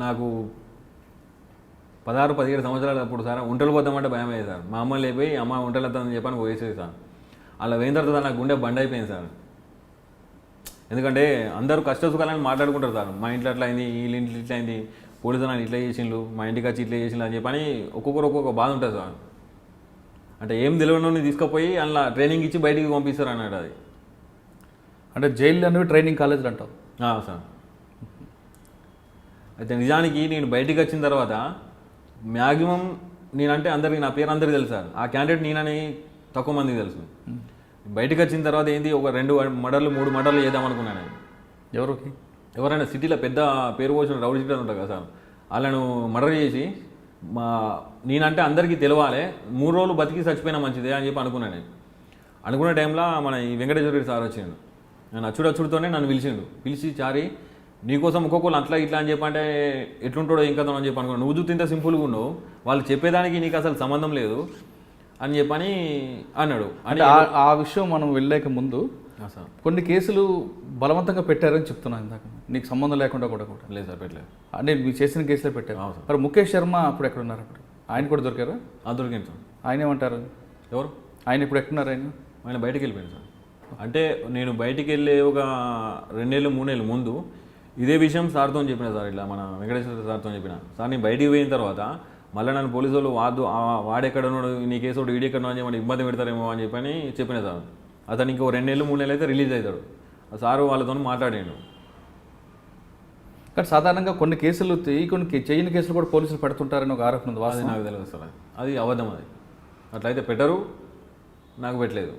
నాకు 16-17 సంవత్సరాలు అప్పుడు సార్ ఒంటలు పోతామంటే భయం అయ్యేది సార్. మా అమ్మ లేపోయి అమ్మ ఒంటలు వద్దని చెప్పని పోయేసేది సార్. అలా పోయిన తర్వాత నాకు గుండె బండ్ అయిపోయింది సార్. ఎందుకంటే అందరూ కష్ట సుఖాలని మాట్లాడుకుంటారు సార్. మా ఇంట్లో అట్లా అయింది, వీళ్ళ ఇంట్లో ఇట్లా అయింది, పోలీసులు నన్ను ఇట్లా చేసిండ్రు, మా ఇంటికి వచ్చి ఇట్లా చేసిండ్రు అని చెప్పని ఒక్కొక్కరు ఒక్కొక్క బాధ ఉంటుంది సార్. అంటే ఏం తెలియని తీసుకుపోయి అలా ట్రైనింగ్ ఇచ్చి బయటికి పంపిస్తారు అన్నట్టు. అది అంటే జైలు అనేవి ట్రైనింగ్ కాలేజీలు అంటావు సార్. అయితే నిజానికి నేను బయటికి వచ్చిన తర్వాత మ్యాక్సిమం నేనంటే అందరికీ నా పేరు అందరికీ తెలుసు సార్. ఆ క్యాండిడేట్ నేనని తక్కువ మందికి తెలుసు. బయటకు వచ్చిన తర్వాత ఏంది ఒక 2 మర్డర్లు 3 మర్డర్లు చేద్దామనుకున్నాను. ఎవరైనా సిటీలో పెద్ద పేరు పోసిన రౌడీ షీటర్ ఉంటారు కదా సార్, వాళ్ళను మర్డర్ చేసి నేనంటే అందరికీ తెలవాలి, 3 రోజులు బతికి చచ్చిపోయినా మంచిదే అని చెప్పి అనుకున్నాను. అనుకునే టైంలో మన ఈ వెంకటేశ్వర రెడ్డి సార్ వచ్చిండు. నేను అచ్చుడచ్చుడితోనే నన్ను పిలిచి చారి నీకోసం ఒక్కొక్కరు అట్లా ఇట్లా అని చెప్పంటే ఎట్లుంటాడో ఇంకా అని చెప్పి అనుకున్నాను. నువ్వు చూస్తే ఇంత సింపుల్గా ఉండవు, వాళ్ళు చెప్పేదానికి నీకు అసలు సంబంధం లేదు అని చెప్పని అన్నాడు. అంటే ఆ విషయం మనం వెళ్ళలేక ముందు కొన్ని కేసులు బలవంతంగా పెట్టారని చెప్తున్నాను ఇందాక, నీకు సంబంధం లేకుండా కూడా లేదు సార్, పెట్టలేదు. అంటే మీరు చేసిన కేసులే పెట్టారు. మరి ముఖేష్ శర్మ అప్పుడు ఎక్కడున్నారు? అప్పుడు ఆయన కూడా దొరికారా? దొరికింది సార్. ఆయన ఏమంటారు? ఎవరు ఆయన ఇప్పుడు ఎక్కడున్నారు? ఆయన బయటికి వెళ్ళిపోయాడు సార్. అంటే నేను బయటికి వెళ్ళే ఒక 2 నెలలు 3 నెలలు ముందు ఇదే విషయం సార్తో చెప్పిన సార్. ఇట్లా మన వెంకటేశ్వర సార్తో చెప్పిన సార్, నేను బయటికి పోయిన తర్వాత మళ్ళీ నన్ను పోలీసు వాళ్ళు వాడెక్కడున్నాడు, నీ కేసు ఒకటి ఈడెక్కడో అని చెప్పి ఇబ్బంది పెడతారేమో అని చెప్పని చెప్పిన సార్. అతను ఇంకో 2 నెలలు 3 నెలలు అయితే రిలీజ్ అవుతాడు. సారు వాళ్ళతో మాట్లాడాడు. కానీ సాధారణంగా కొన్ని కేసులు కొన్ని చేయని కేసులు కూడా పోలీసులు పెడుతుంటారని ఒక ఆరోపణ ఉంది. అది నాకు తెలియదు సార్, అది అబద్ధం. అది అట్లయితే పెట్టరు, నాకు పెట్టలేదు.